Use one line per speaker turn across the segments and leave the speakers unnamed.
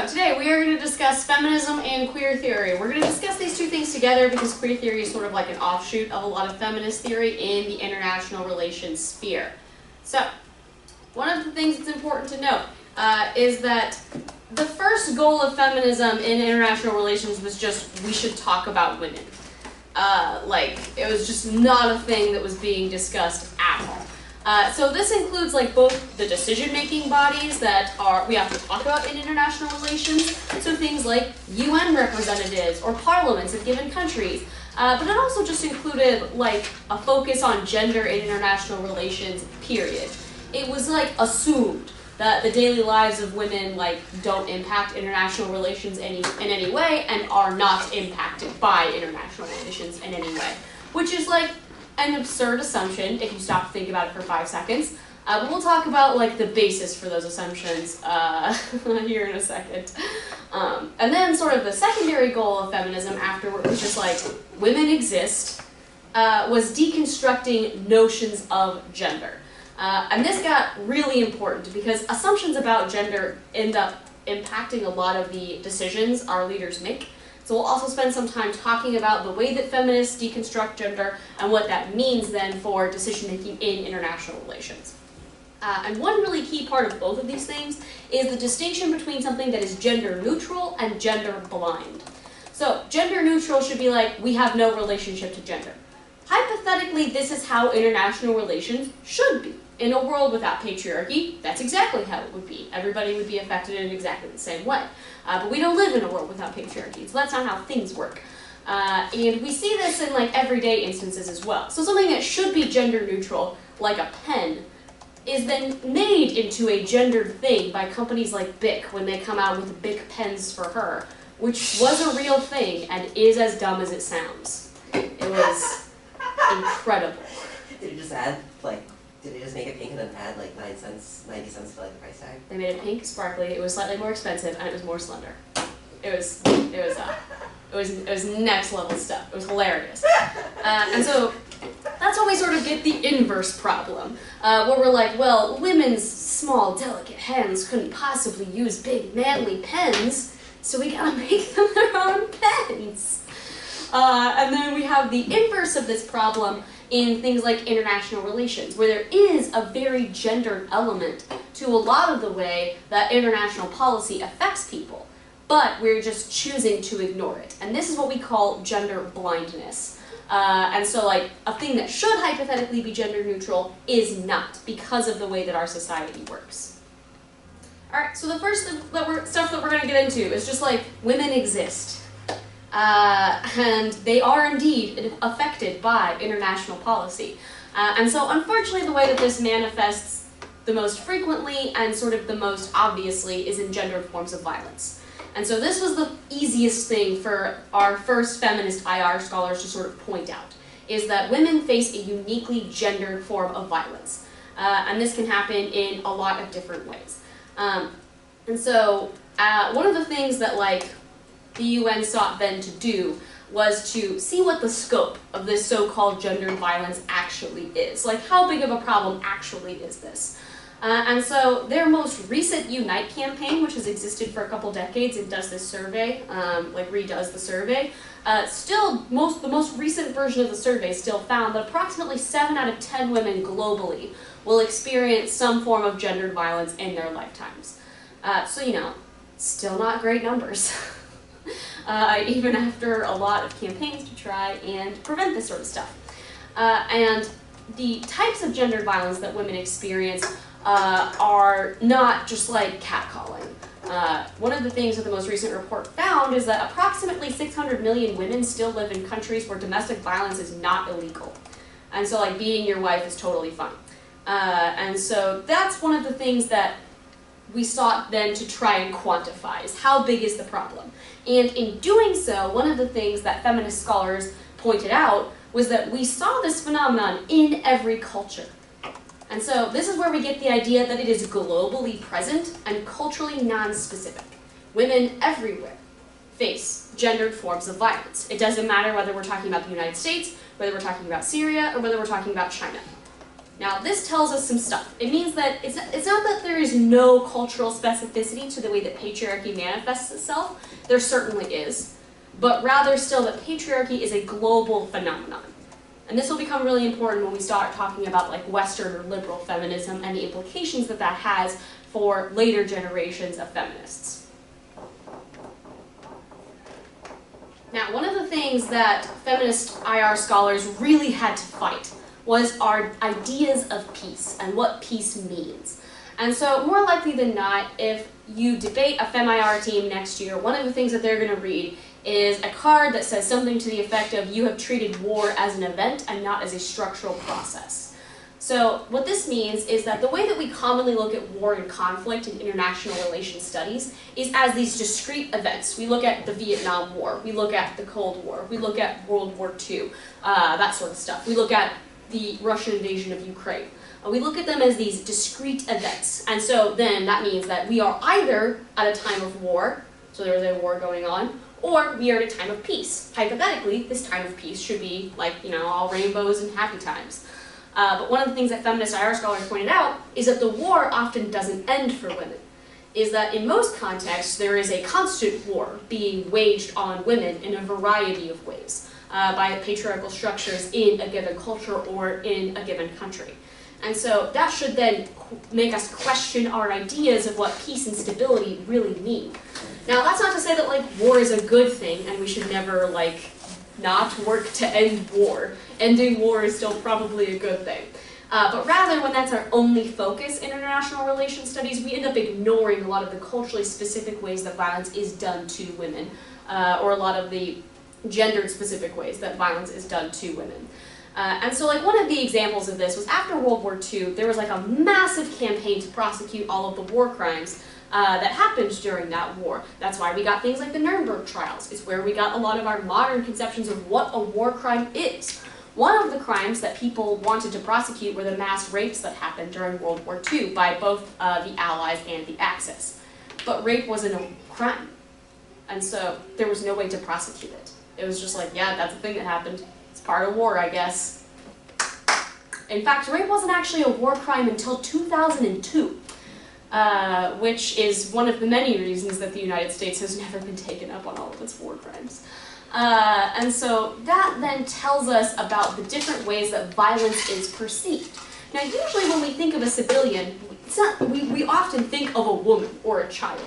today we are going to discuss feminism and queer theory. We're going to discuss these two things together because queer theory is sort of like an offshoot of a lot of feminist theory in the international relations sphere. So, one of the things that's important to note is that the first goal of feminism in international relations was just, we should talk about women. It was just not a thing that was being discussed at all. So this includes both the decision-making bodies that we have to talk about in international relations, so things like UN representatives or parliaments of given countries, but it also just included a focus on gender in international relations, period. It was assumed that the daily lives of women don't impact international relations in any way and are not impacted by international relations in any way, which is an absurd assumption if you stop to think about it for 5 seconds. But we'll talk about the basis for those assumptions here in a second. And then sort of the secondary goal of feminism afterward was just women exist, was deconstructing notions of gender. And this got really important because assumptions about gender end up impacting a lot of the decisions our leaders make. So we'll also spend some time talking about the way that feminists deconstruct gender and what that means then for decision-making in international relations. And one really key part of both of these things is the distinction between something that is gender-neutral and gender-blind. So gender-neutral should be we have no relationship to gender. Hypothetically, this is how international relations should be. In a world without patriarchy, that's exactly how it would be. Everybody would be affected in exactly the same way. But we don't live in a world without patriarchy, so that's not how things work. And we see this in everyday instances as well. So something that should be gender neutral, like a pen, is then made into a gendered thing by companies like Bic when they come out with Bic pens for her, which was a real thing and is as dumb as it sounds. It was incredible.
Did it just add Did they just make it pink and then add 90 cents to the price tag?
They made it pink, sparkly. It was slightly more expensive, and it was more slender. It was next level stuff. It was hilarious. And so that's when we sort of get the inverse problem, where we're well, women's small, delicate hands couldn't possibly use big, manly pens, so we gotta make them their own pens. And then we have the inverse of this problem in things like international relations, where there is a very gendered element to a lot of the way that international policy affects people, but we're just choosing to ignore it. And this is what we call gender blindness. And so a thing that should hypothetically be gender neutral is not, because of the way that our society works. Alright, so the first stuff that we're going to get into is just women exist. And they are indeed affected by international policy. And so unfortunately the way that this manifests the most frequently and sort of the most obviously is in gendered forms of violence. And so this was the easiest thing for our first feminist IR scholars to sort of point out, is that women face a uniquely gendered form of violence. And this can happen in a lot of different ways. And so one of the things that the UN sought then to do was to see what the scope of this so-called gendered violence actually is. How big of a problem actually is this? And so their most recent Unite campaign, which has existed for a couple decades and does this survey, redoes the survey, the most recent version of the survey still found that approximately 7 out of 10 women globally will experience some form of gendered violence in their lifetimes. So, still not great numbers. Even after a lot of campaigns to try and prevent this sort of stuff. And the types of gendered violence that women experience are not just catcalling. One of the things that the most recent report found is that approximately 600 million women still live in countries where domestic violence is not illegal. And so beating your wife is totally fine. And so that's one of the things that we sought then to try and quantify, is how big is the problem. And in doing so, one of the things that feminist scholars pointed out was that we saw this phenomenon in every culture. And so this is where we get the idea that it is globally present and culturally non-specific. Women everywhere face gendered forms of violence. It doesn't matter whether we're talking about the United States, whether we're talking about Syria, or whether we're talking about China. Now, this tells us some stuff. It means that it's not that there is no cultural specificity to the way that patriarchy manifests itself. There certainly is. But rather still that patriarchy is a global phenomenon. And this will become really important when we start talking about like Western or liberal feminism and the implications that that has for later generations of feminists. Now, one of the things that feminist IR scholars really had to fight was our ideas of peace and what peace means. And so more likely than not, if you debate a Fem IR team next year, one of the things that they're going to read is a card that says something to the effect of, you have treated war as an event and not as a structural process. So what this means is that the way that we commonly look at war and conflict in international relations studies is as these discrete events. We look at the Vietnam War, we look at the Cold War, we look at World War II, that sort of stuff. We look at the Russian invasion of Ukraine. We look at them as these discrete events. And so then that means that we are either at a time of war, so there is a war going on, or we are at a time of peace. Hypothetically, this time of peace should be like, all rainbows and happy times. But one of the things that feminist IR scholars pointed out is that the war often doesn't end for women. Is that in most contexts, there is a constant war being waged on women in a variety of ways by patriarchal structures in a given culture or in a given country. And so that should then make us question our ideas of what peace and stability really mean. Now, that's not to say that war is a good thing and we should never not work to end war. Ending war is still probably a good thing. But rather, when that's our only focus in international relations studies, we end up ignoring a lot of the culturally specific ways that violence is done to women, or a lot of the gendered specific ways that violence is done to women. And so one of the examples of this was after World War II, there was a massive campaign to prosecute all of the war crimes that happened during that war. That's why we got things like the Nuremberg trials. It's where we got a lot of our modern conceptions of what a war crime is. One of the crimes that people wanted to prosecute were the mass rapes that happened during World War II by both the Allies and the Axis. But rape wasn't a crime. And so there was no way to prosecute it. It was just yeah, that's a thing that happened. It's part of war, I guess. In fact, rape wasn't actually a war crime until 2002, which is one of the many reasons that the United States has never been taken up on all of its war crimes. And so that then tells us about the different ways that violence is perceived. Now, usually when we think of a civilian, we often think of a woman or a child.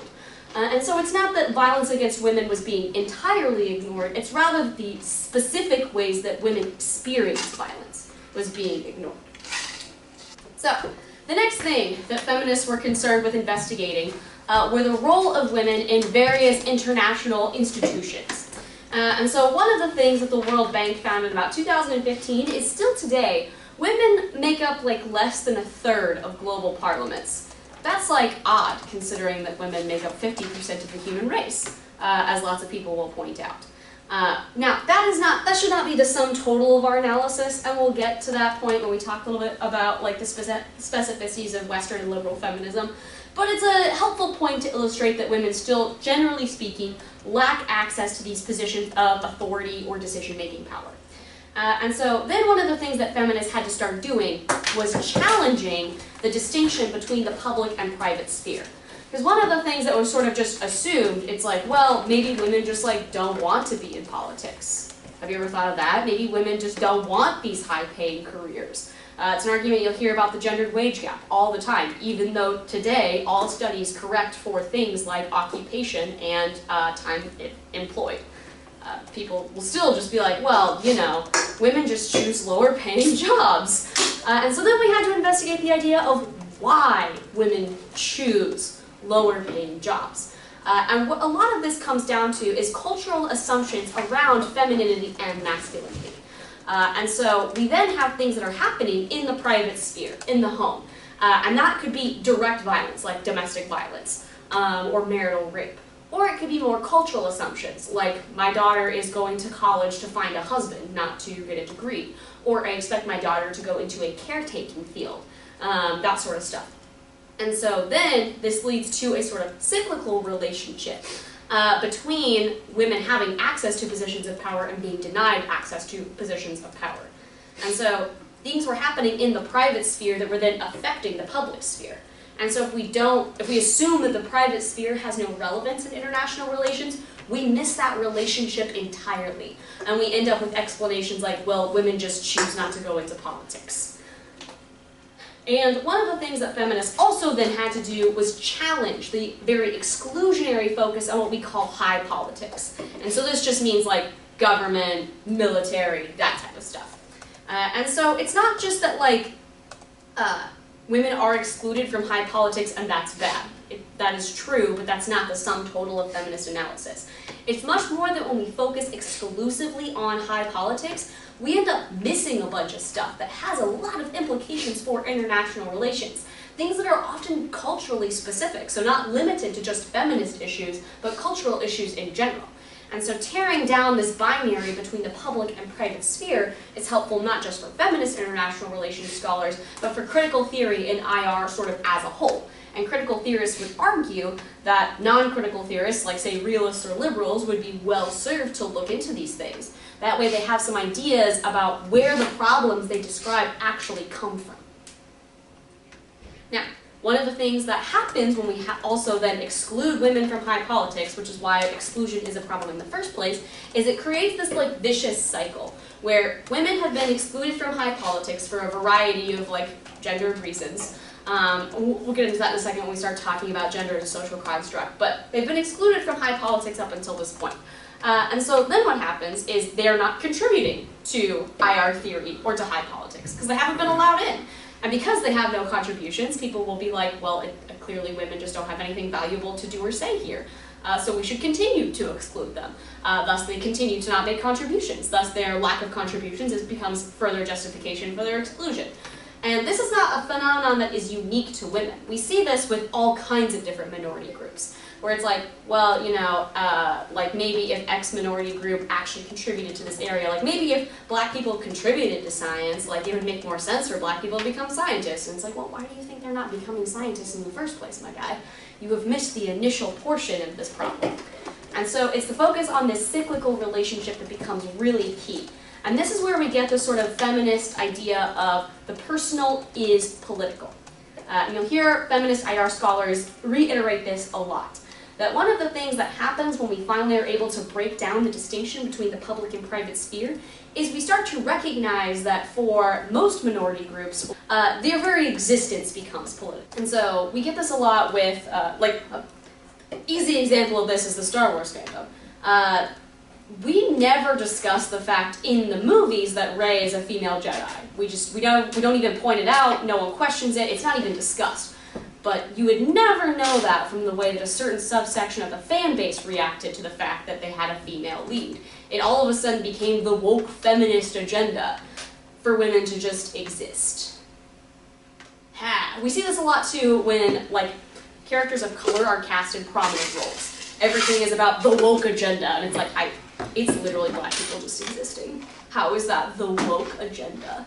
And so it's not that violence against women was being entirely ignored, it's rather the specific ways that women experience violence was being ignored. So, the next thing that feminists were concerned with investigating were the role of women in various international institutions. And so one of the things that the World Bank found in about 2015 is still today, women make up less than a third of global parliaments. That's odd, considering that women make up 50% of the human race, as lots of people will point out. Now, that should not be the sum total of our analysis, and we'll get to that point when we talk a little bit about the specificities of Western and liberal feminism. But it's a helpful point to illustrate that women still, generally speaking, lack access to these positions of authority or decision-making power. And so then one of the things that feminists had to start doing was challenging the distinction between the public and private sphere. Because one of the things that was sort of just assumed, it's well, maybe women just don't want to be in politics. Have you ever thought of that? Maybe women just don't want these high-paying careers. It's an argument you'll hear about the gendered wage gap all the time, even though today all studies correct for things like occupation and time employed. People will still just be well, women just choose lower paying jobs. And so then we had to investigate the idea of why women choose lower paying jobs. And what a lot of this comes down to is cultural assumptions around femininity and masculinity. And so we then have things that are happening in the private sphere, in the home. And that could be direct violence, like domestic violence, or marital rape. Or it could be more cultural assumptions, like my daughter is going to college to find a husband, not to get a degree. Or I expect my daughter to go into a caretaking field, that sort of stuff. And so then this leads to a sort of cyclical relationship between women having access to positions of power and being denied access to positions of power. And so things were happening in the private sphere that were then affecting the public sphere. And so if we assume that the private sphere has no relevance in international relations, we miss that relationship entirely. And we end up with explanations like, well, women just choose not to go into politics. And one of the things that feminists also then had to do was challenge the very exclusionary focus on what we call high politics. And so this just means like government, military, that type of stuff. And so it's not just that like women are excluded from high politics and that's bad. That is true, but that's not the sum total of feminist analysis. It's much more that when we focus exclusively on high politics, we end up missing a bunch of stuff that has a lot of implications for international relations. Things that are often culturally specific, so not limited to just feminist issues, but cultural issues in general. And so tearing down this binary between the public and private sphere is helpful not just for feminist international relations scholars, but for critical theory in IR sort of as a whole. And critical theorists would argue that non-critical theorists, like say realists or liberals, would be well served to look into these things. That way they have some ideas about where the problems they describe actually come from. Now, one of the things that happens when we also then exclude women from high politics, which is why exclusion is a problem in the first place, is it creates this like vicious cycle where women have been excluded from high politics for a variety of like gendered reasons. We'll get into that in a second when we start talking about gender as a social construct, but they've been excluded from high politics up until this point. And so then what happens is they're not contributing to IR theory or to high politics because they haven't been allowed in. And because they have no contributions, people will be like, well, clearly women just don't have anything valuable to do or say here. So we should continue to exclude them. Thus they continue to not make contributions. Thus their lack of contributions becomes further justification for their exclusion. And this is not a phenomenon that is unique to women. We see this with all kinds of different minority groups, where it's like, well, you know, like maybe if X minority group actually contributed to this area, like maybe if black people contributed to science, like it would make more sense for black people to become scientists. And it's like, well, why do you think they're not becoming scientists in the first place, my guy? You have missed the initial portion of this problem. And so it's the focus on this cyclical relationship that becomes really key. And this is where we get this sort of feminist idea of the personal is political. And you'll hear feminist IR scholars reiterate this a lot. That one of the things that happens when we finally are able to break down the distinction between the public and private sphere is we start to recognize that for most minority groups, their very existence becomes political. And so we get this a lot with, like, an easy example of this is the Star Wars fandom. We never discuss the fact in the movies that Rey is a female Jedi. We don't even point it out, no one questions it, it's not even discussed. But you would never know that from the way that a certain subsection of the fan base reacted to the fact that they had a female lead. It all of a sudden became the woke feminist agenda for women to just exist. We see this a lot too when like characters of color are cast in prominent roles. Everything is about the woke agenda, and it's like, it's literally black people just existing. How is that the woke agenda?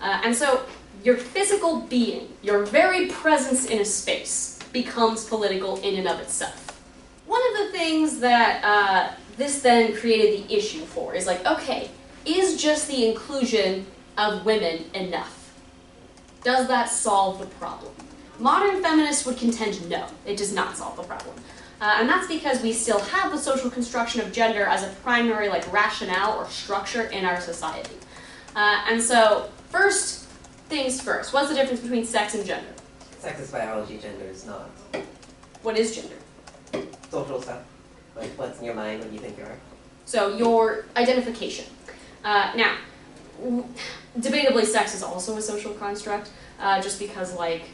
And so your physical being, your very presence in a space, becomes political in and of itself. One of the things that this then created the issue for is like, okay, is just the inclusion of women enough? Does that solve the problem? Modern feminists would contend no, it does not solve the problem. And that's because we still have the social construction of gender as a primary like rationale or structure in our society. And so, first things first, what's the difference between sex and gender?
Sex is biology, gender is not.
What is gender?
Social stuff. Like what's in your mind when you think you are.
So your identification. Now, debatably sex is also a social construct, just because like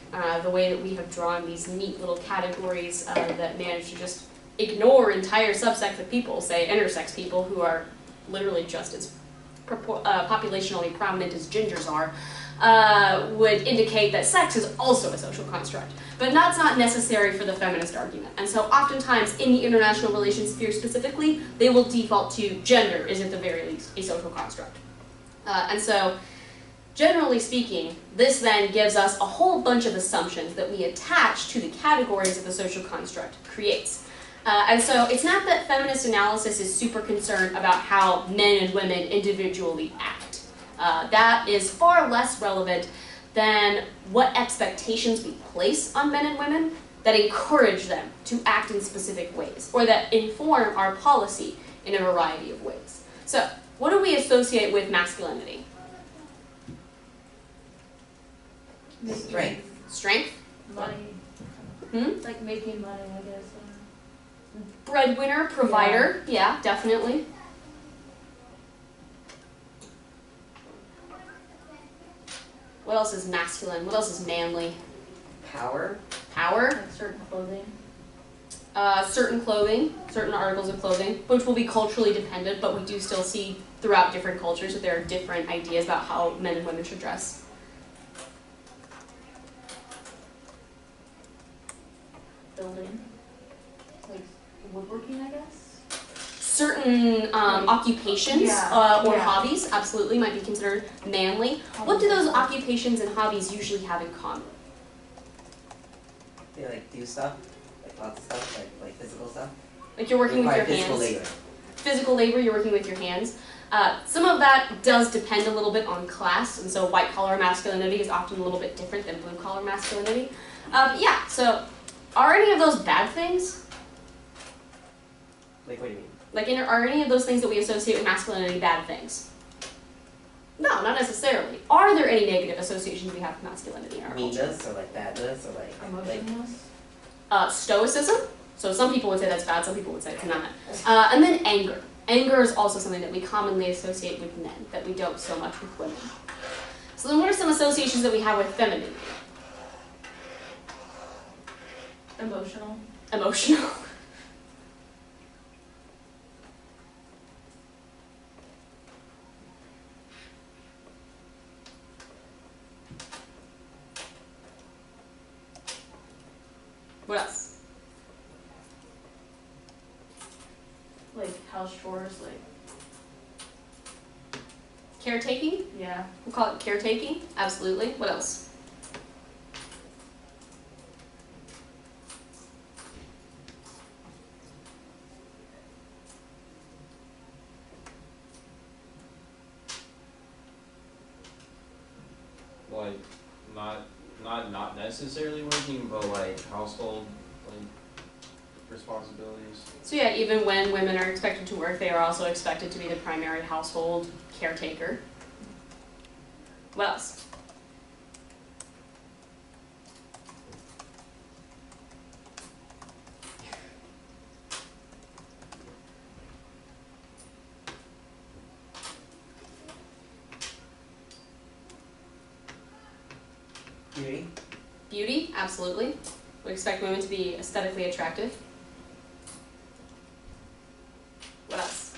the way that we have drawn these neat little categories that manage to just ignore entire subsects of people, say intersex people who are literally just as populationally prominent as gingers are, would indicate that sex is also a social construct. But that's not necessary for the feminist argument. And so oftentimes in the international relations sphere specifically, they will default to gender is at the very least a social construct. And so generally speaking, this then gives us a whole bunch of assumptions that we attach to the categories that the social construct creates. And so it's not that feminist analysis is super concerned about how men and women individually act. That is far less relevant than what expectations we place on men and women that encourage them to act in specific ways, or that inform our policy in a variety of ways. So, what do we associate with masculinity?
Strength.
Strength?
Money. Like making money, I guess.
Breadwinner, provider, yeah, definitely. What else is masculine? What else is manly?
Power.
Power.
Like certain clothing.
Certain clothing, certain articles of clothing, which will be culturally dependent, but we do still see throughout different cultures that there are different ideas about how men and women should dress.
Building. Like woodworking, I guess.
Certain occupations
Yeah,
or
yeah.
hobbies absolutely might be considered manly. What do those occupations and hobbies usually have in common?
They like do stuff, like lots of stuff, like physical stuff.
Like you're working with your
Physical
hands.
labor.
Physical labor, you're working with your hands. Some of that does depend a little bit on class, and so white-collar masculinity is often a little bit different than blue-collar masculinity. Yeah, so are any of those bad things?
Like what do you mean?
Like, are any of those things that we associate with masculinity bad things? No, not necessarily. Are there any negative associations we have with masculinity in our culture?
Meanness or like badness or like
Emotionless.
Stoicism. So some people would say that's bad, some people would say it's not. And then anger. Anger is also something that we commonly associate with men, that we don't so much with women. So then what are some associations that we have with femininity?
Emotional.
Emotional. What else?
Like house chores, like
Caretaking?
yeah.
We'll call it caretaking. Absolutely. What else?
Like not necessarily working, but like household like responsibilities.
So yeah, even when women are expected to work, they are also expected to be the primary household caretaker. What else?
beauty.
Beauty, absolutely. We expect women to be aesthetically attractive. What else?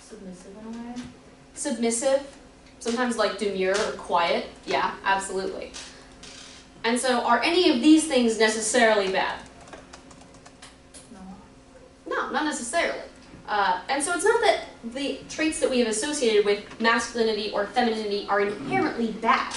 Submissive in a way.
Submissive, sometimes like demure or quiet. Yeah, absolutely. And so are any of these things necessarily bad?
No.
No, not necessarily. And so it's not that the traits that we have associated with masculinity or femininity are inherently bad.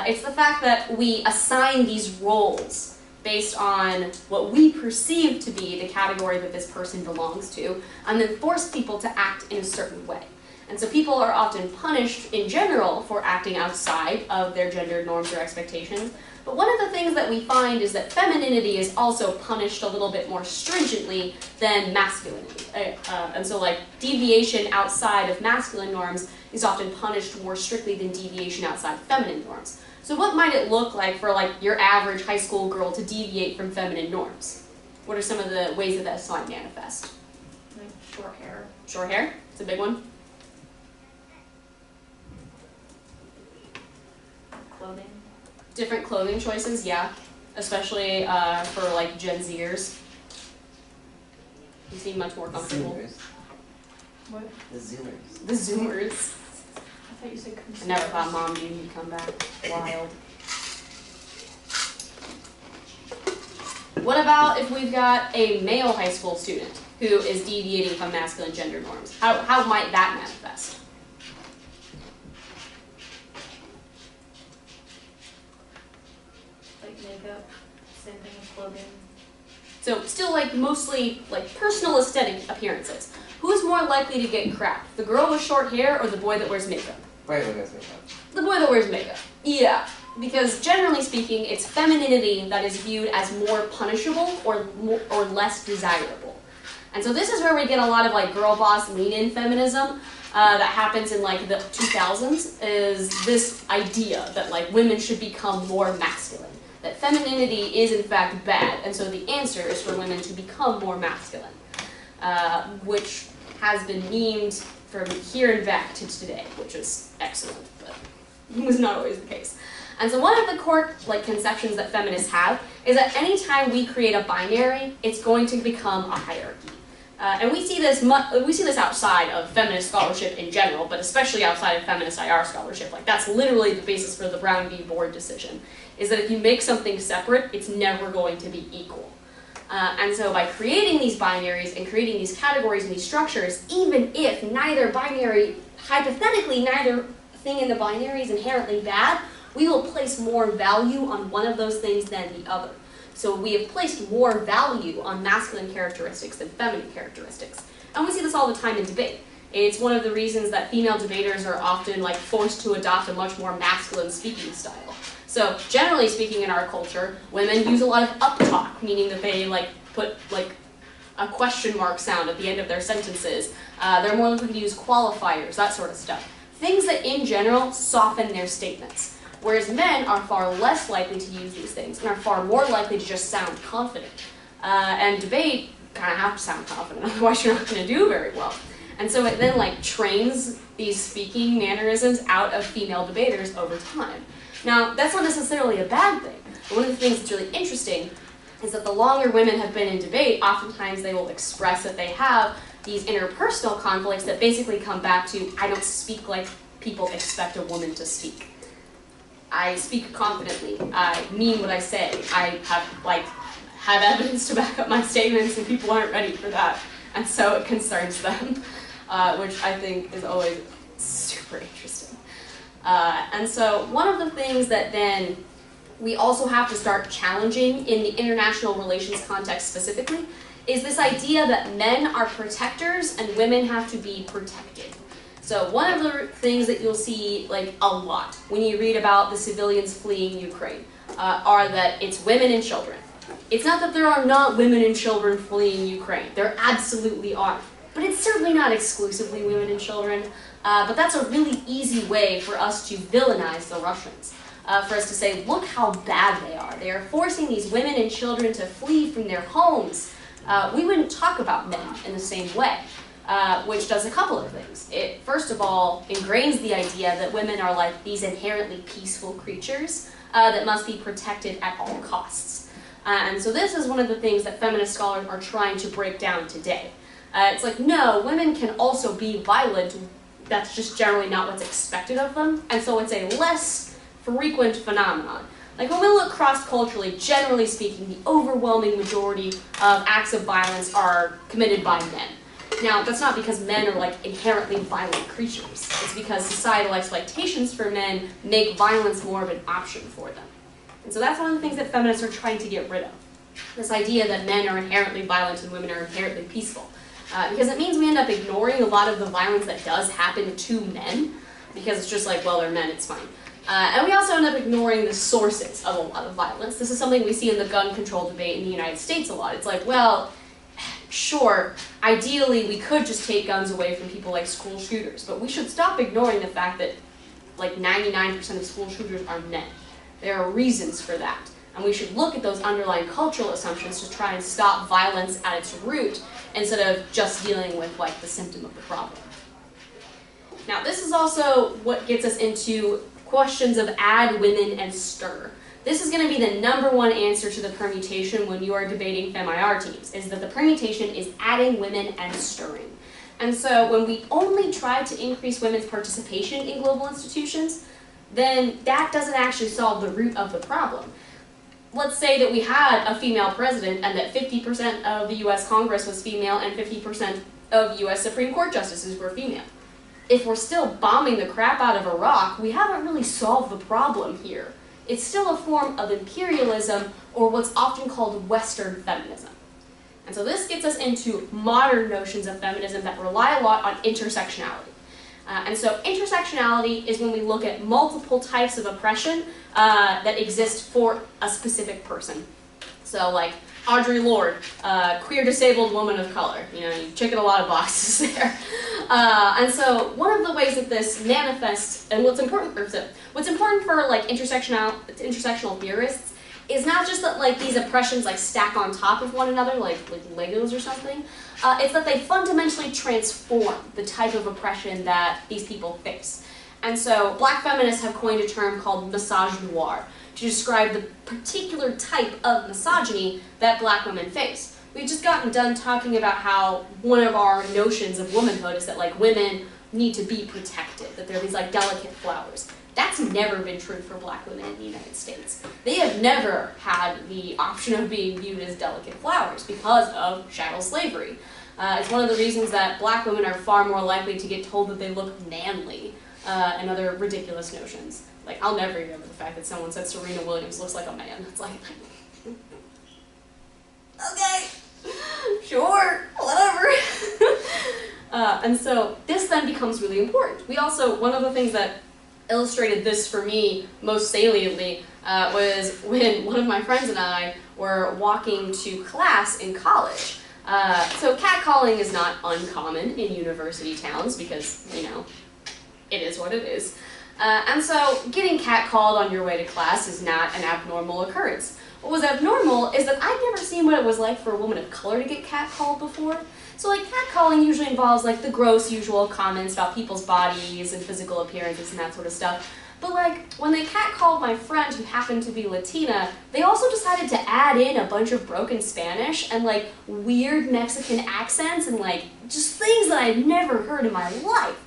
It's the fact that we assign these roles based on what we perceive to be the category that this person belongs to, and then force people to act in a certain way. And so people are often punished in general for acting outside of their gendered norms or expectations. But one of the things that we find is that femininity is also punished a little bit more stringently than masculinity. And so like deviation outside of masculine norms is often punished more strictly than deviation outside of feminine norms. So what might it look like for like your average high school girl to deviate from feminine norms? What are some of the ways that this might manifest?
Like short hair.
Short hair, it's a big one.
Clothing.
Different clothing choices, yeah. Especially for like Gen Zers. You seem much more comfortable.
Zoomers.
What?
The Zoomers.
The Zoomers.
I thought you said
I
consumers.
never thought Mom Dude would come back. Wild. What about if we've got a male high school student who is deviating from masculine gender norms? How might that manifest?
Like makeup. Same thing with clothing.
So still like mostly like personal aesthetic appearances. Who's more likely to get crapped? The girl with short hair or the boy that wears makeup?
Right, what does makeup?
The boy that wears makeup. Yeah. Because generally speaking, it's femininity that is viewed as more punishable or less desirable. And so this is where we get a lot of like girl boss lean-in feminism that happens in like the 2000s, is this idea that like women should become more masculine. That femininity is in fact bad, and so the answer is for women to become more masculine. Which has been memed from here and back to today, which is excellent, but was not always the case. And so one of the core like conceptions that feminists have is that anytime we create a binary, it's going to become a hierarchy. And we see this outside of feminist scholarship in general, but especially outside of feminist IR scholarship. Like that's literally the basis for the Brown v. Board decision, is that if you make something separate, it's never going to be equal. And so by creating these binaries and creating these categories and these structures, even if hypothetically neither thing in the binary is inherently bad, we will place more value on one of those things than the other. So we have placed more value on masculine characteristics than feminine characteristics. And we see this all the time in debate. It's one of the reasons that female debaters are often like forced to adopt a much more masculine speaking style. So generally speaking in our culture, women use a lot of uptalk, meaning that they like put like a question mark sound at the end of their sentences. They're more likely to use qualifiers, that sort of stuff. Things that in general soften their statements. Whereas men are far less likely to use these things and are far more likely to just sound confident. And debate kind of have to sound confident, otherwise you're not going to do very well. And so it then like trains these speaking mannerisms out of female debaters over time. Now, that's not necessarily a bad thing. But one of the things that's really interesting is that the longer women have been in debate, oftentimes they will express that they have these interpersonal conflicts that basically come back to, I don't speak like people expect a woman to speak. I speak confidently. I mean what I say. I have evidence to back up my statements, and people aren't ready for that. And so it concerns them, which I think is always super interesting. And so one of the things that then we also have to start challenging in the international relations context specifically is this idea that men are protectors and women have to be protected. So one of the things that you'll see like a lot when you read about the civilians fleeing Ukraine are that it's women and children. It's not that there are not women and children fleeing Ukraine. There absolutely are. But it's certainly not exclusively women and children. But that's a really easy way for us to villainize the Russians. For us to say, look how bad they are. They are forcing these women and children to flee from their homes. We wouldn't talk about men in the same way. Which does a couple of things. It, first of all, ingrains the idea that women are like these inherently peaceful creatures that must be protected at all costs. And so this is one of the things that feminist scholars are trying to break down today. It's like, no, women can also be violent. That's just generally not what's expected of them. And so it's a less frequent phenomenon. Like when we look cross-culturally, generally speaking, the overwhelming majority of acts of violence are committed by men. Now, that's not because men are like inherently violent creatures. It's because societal expectations for men make violence more of an option for them. And so that's one of the things that feminists are trying to get rid of. This idea that men are inherently violent and women are inherently peaceful. Because it means we end up ignoring a lot of the violence that does happen to men, because it's just like, well, they're men, it's fine. And we also end up ignoring the sources of a lot of violence. This is something we see in the gun control debate in the United States a lot. It's like, well, sure, ideally we could just take guns away from people like school shooters, but we should stop ignoring the fact that like 99% of school shooters are men. There are reasons for that, and we should look at those underlying cultural assumptions to try and stop violence at its root instead of just dealing with like the symptom of the problem. Now this is also what gets us into questions of add women and stir. This is going to be the #1 answer to the permutation when you are debating Fem IR teams, is that the permutation is adding women and stirring. And so when we only try to increase women's participation in global institutions, then that doesn't actually solve the root of the problem. Let's say that we had a female president and that 50% of the US Congress was female and 50% of US Supreme Court justices were female. If we're still bombing the crap out of Iraq, we haven't really solved the problem here. It's still a form of imperialism, or what's often called Western feminism. And so this gets us into modern notions of feminism that rely a lot on intersectionality. And so intersectionality is when we look at multiple types of oppression that exist for a specific person. So like Audre Lorde, queer disabled woman of color. You know, you check a lot of boxes there. And so one of the ways that this manifests, and what's important for like intersectional theorists is not just that like these oppressions like stack on top of one another like Legos or something. It's that they fundamentally transform the type of oppression that these people face. And so Black feminists have coined a term called misogynoir to describe the particular type of misogyny that Black women face. We've just gotten done talking about how one of our notions of womanhood is that like women need to be protected, that they're these like delicate flowers. That's never been true for Black women in the United States. They have never had the option of being viewed as delicate flowers because of chattel slavery. It's one of the reasons that Black women are far more likely to get told that they look manly and other ridiculous notions. Like, I'll never get over the fact that someone said Serena Williams looks like a man. It's like, okay, sure, whatever. And so this then becomes really important. We also, one of the things that illustrated this for me most saliently was when one of my friends and I were walking to class in college. So catcalling is not uncommon in university towns because, you know, it is what it is. And so getting catcalled on your way to class is not an abnormal occurrence. What was abnormal is that I'd never seen what it was like for a woman of color to get catcalled before. So like catcalling usually involves like the gross usual comments about people's bodies and physical appearances and that sort of stuff. But like when they catcalled my friend who happened to be Latina, they also decided to add in a bunch of broken Spanish and like weird Mexican accents and like just things that I'd never heard in my life.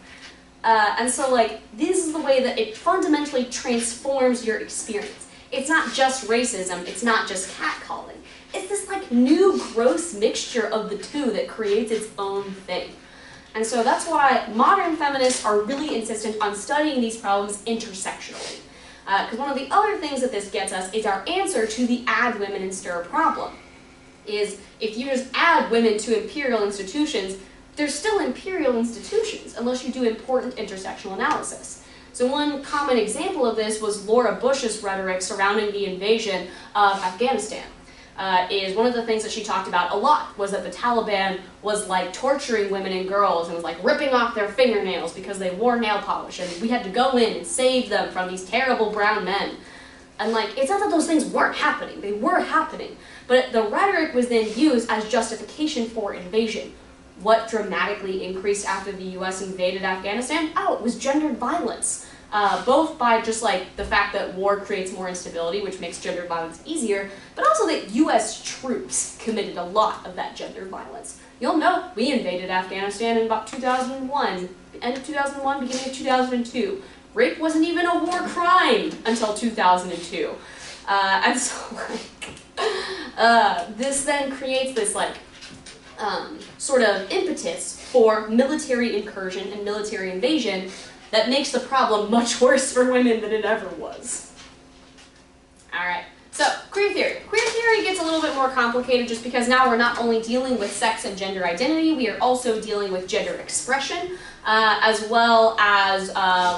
And so like this is the way that it fundamentally transforms your experience. It's not just racism, it's not just catcalling. It's this like new gross mixture of the two that creates its own thing. And so that's why modern feminists are really insistent on studying these problems intersectionally. Because one of the other things that this gets us is our answer to the add women and stir problem. Is if you just add women to imperial institutions, they're still imperial institutions unless you do important intersectional analysis. So one common example of this was Laura Bush's rhetoric surrounding the invasion of Afghanistan. Is one of the things that she talked about a lot was that the Taliban was like torturing women and girls and was like ripping off their fingernails because they wore nail polish and we had to go in and save them from these terrible brown men. And like, it's not that those things weren't happening, they were happening, but the rhetoric was then used as justification for invasion. What dramatically increased after the US invaded Afghanistan? Oh, it was gendered violence. Both by just like the fact that war creates more instability, which makes gendered violence easier, but also that US troops committed a lot of that gendered violence. You'll know we invaded Afghanistan in about 2001, end of 2001, beginning of 2002. Rape wasn't even a war crime until 2002. And so like, this then creates this like sort of impetus for military incursion and military invasion that makes the problem much worse for women than it ever was. Alright, so queer theory. Queer theory gets a little bit more complicated just because now we're not only dealing with sex and gender identity, we are also dealing with gender expression, as well as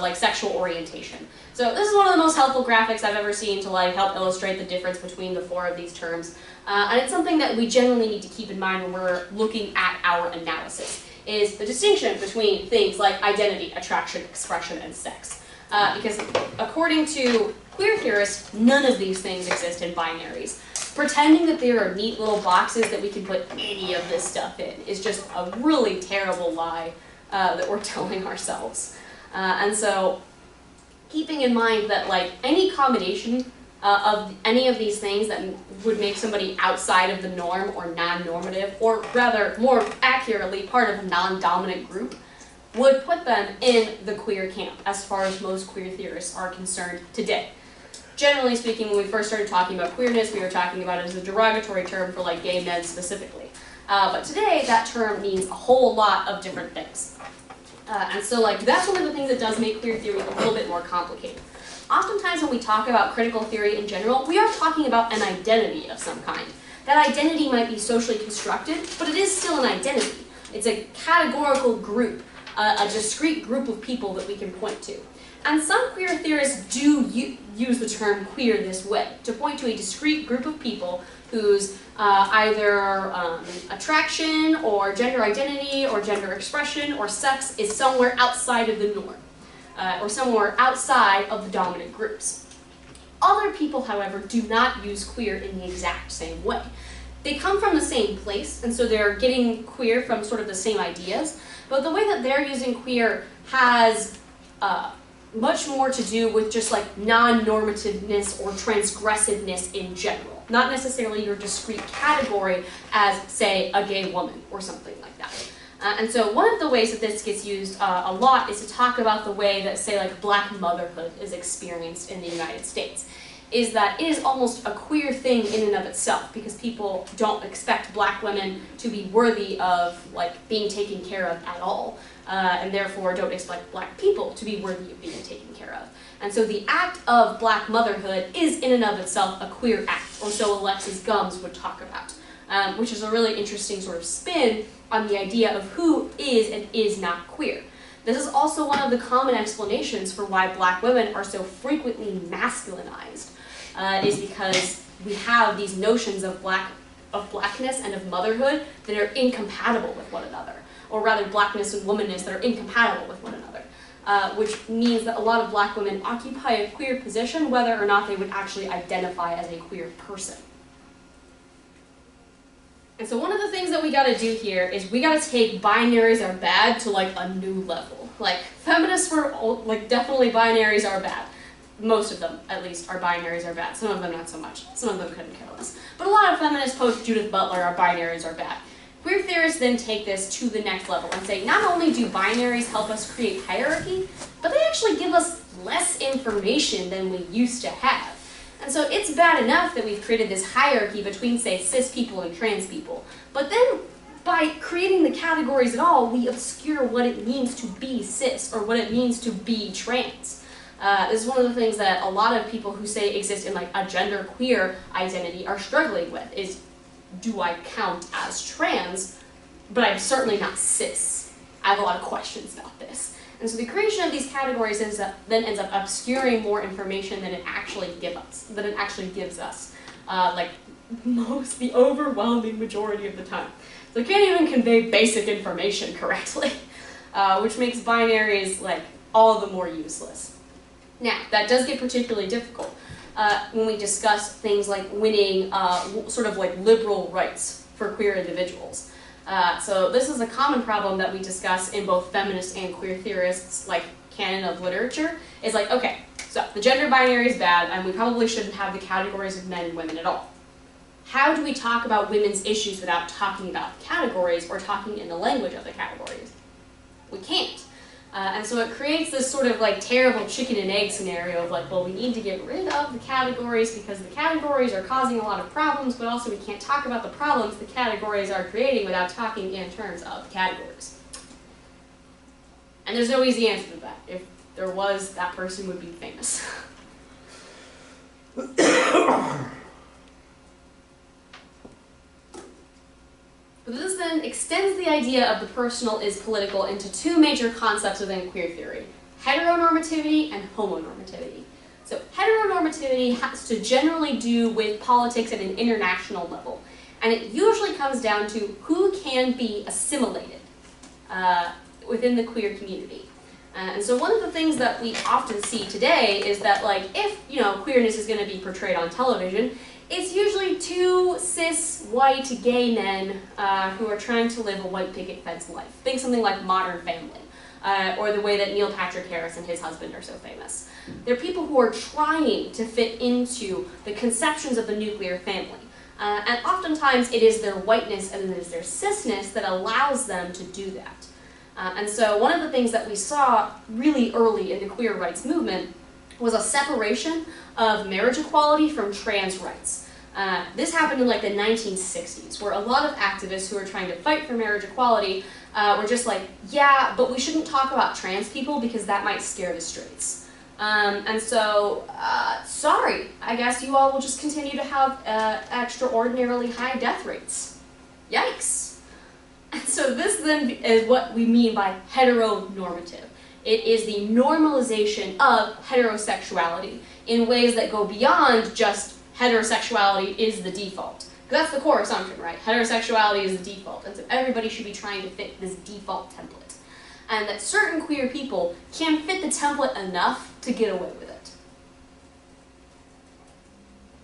like sexual orientation. So this is one of the most helpful graphics I've ever seen to like help illustrate the difference between the four of these terms. And it's something that we generally need to keep in mind when we're looking at our analysis, is the distinction between things like identity, attraction, expression, and sex. Because according to queer theorists, none of these things exist in binaries. Pretending that there are neat little boxes that we can put any of this stuff in is just a really terrible lie that we're telling ourselves. And so keeping in mind that like any combination of any of these things that would make somebody outside of the norm or non-normative, or rather, more accurately, part of a non-dominant group, would put them in the queer camp, as far as most queer theorists are concerned today. Generally speaking, when we first started talking about queerness, we were talking about it as a derogatory term for like gay men specifically. But today, that term means a whole lot of different things. And so like that's one of the things that does make queer theory a little bit more complicated. Oftentimes when we talk about critical theory in general, we are talking about an identity of some kind. that identity might be socially constructed, but it is still an identity. It's a categorical group, a discrete group of people that we can point to. And some queer theorists do use the term queer this way, to point to a discrete group of people whose either attraction or gender identity or gender expression or sex is somewhere outside of the norm, or somewhere outside of the dominant groups. Other people, however, do not use queer in the exact same way. They come from the same place, and so they're getting queer from sort of the same ideas, but the way that they're using queer has much more to do with just like non-normativeness or transgressiveness in general, not necessarily your discrete category as, say, a gay woman or something like that. And so one of the ways that this gets used a lot is to talk about the way that, say, like Black motherhood is experienced in the United States, is that it is almost a queer thing in and of itself, because people don't expect Black women to be worthy of like being taken care of at all. And therefore don't expect Black people to be worthy of being taken care of. And so the act of Black motherhood is in and of itself a queer act, or so Alexis Gumbs would talk about, which is a really interesting sort of spin on the idea of who is and is not queer. This is also one of the common explanations for why Black women are so frequently masculinized, is because we have these notions of Blackness and of motherhood that are incompatible with one another, or rather Blackness and womanness that are incompatible with one another, which means that a lot of Black women occupy a queer position whether or not they would actually identify as a queer person. And so one of the things that we gotta do here is we gotta take binaries are bad to like a new level. Like feminists were like definitely binaries are bad. Most of them, at least, are binaries are bad. Some of them not so much. Some of them couldn't care less. But a lot of feminists post Judith Butler are binaries are bad. Queer theorists then take this to the next level and say not only do binaries help us create hierarchy, but they actually give us less information than we used to have. And so it's bad enough that we've created this hierarchy between, say, cis people and trans people. But then by creating the categories at all, we obscure what it means to be cis or what it means to be trans. This is one of the things that a lot of people who say exist in like a genderqueer identity are struggling with is, do I count as trans, but I'm certainly not cis? I have a lot of questions about this. And so the creation of these categories then ends up obscuring more information than it actually gives us, like the overwhelming majority of the time. So it can't even convey basic information correctly, which makes binaries like all the more useless. Now, that does get particularly difficult when we discuss things like winning sort of like liberal rights for queer individuals. So this is a common problem that we discuss in both feminist and queer theorists, like canon of literature, is like, okay, so the gender binary is bad and we probably shouldn't have the categories of men and women at all. How do we talk about women's issues without talking about the categories or talking in the language of the categories? We can't. And so it creates this sort of like terrible chicken and egg scenario of like, well, we need to get rid of the categories because the categories are causing a lot of problems, but also we can't talk about the problems the categories are creating without talking in terms of the categories. And there's no easy answer to that. If there was, that person would be famous. But this then extends the idea of the personal is political into two major concepts within queer theory: heteronormativity and homonormativity. So heteronormativity has to generally do with politics at an international level, and it usually comes down to who can be assimilated within the queer community. And so one of the things that we often see today is that, like, if queerness is going to be portrayed on television, it's usually two cis, white, gay men who are trying to live a white picket fence life. Think something like Modern Family, or the way that Neil Patrick Harris and his husband are so famous. They're people who are trying to fit into the conceptions of the nuclear family. And oftentimes it is their whiteness and it is their cisness that allows them to do that. And so one of the things that we saw really early in the queer rights movement was a separation of marriage equality from trans rights. This happened in like the 1960s, where a lot of activists who were trying to fight for marriage equality were just like, yeah, but we shouldn't talk about trans people because that might scare the straights. And so, sorry, I guess you all will just continue to have extraordinarily high death rates. Yikes. And so this then is what we mean by heteronormative. It is the normalization of heterosexuality in ways that go beyond just heterosexuality is the default. Because that's the core assumption, right? Heterosexuality is the default, and so everybody should be trying to fit this default template. And that certain queer people can fit the template enough to get away with it.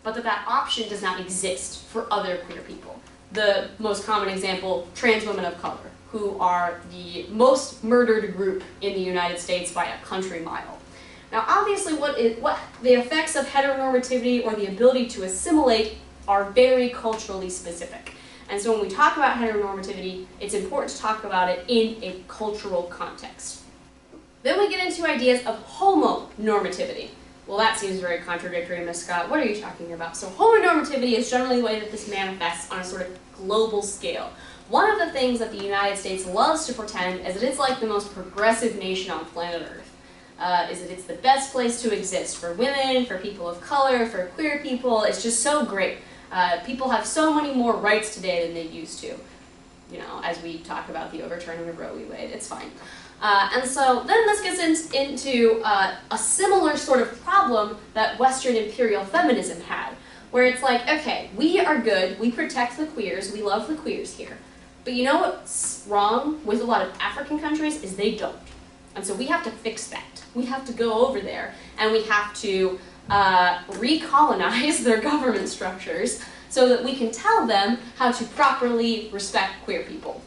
But that option does not exist for other queer people. The most common example, trans women of color, who are the most murdered group in the United States by a country mile. Now obviously what the effects of heteronormativity or the ability to assimilate are very culturally specific. And so when we talk about heteronormativity, it's important to talk about it in a cultural context. Then we get into ideas of homonormativity. Well, that seems very contradictory, Ms. Scott. What are you talking about? So homonormativity is generally the way that this manifests on a sort of global scale. One of the things that the United States loves to pretend is that it's like the most progressive nation on planet Earth. Is that it's the best place to exist for women, for people of color, for queer people. It's just so great. People have so many more rights today than they used to. You know, as we talk about the overturning of Roe v. Wade, it's fine. And so then this gets into a similar sort of problem that Western imperial feminism had, where it's like, okay, we are good, we protect the queers, we love the queers here. But you know what's wrong with a lot of African countries is they don't. And so we have to fix that. We have to go over there and we have to recolonize their government structures so that we can tell them how to properly respect queer people.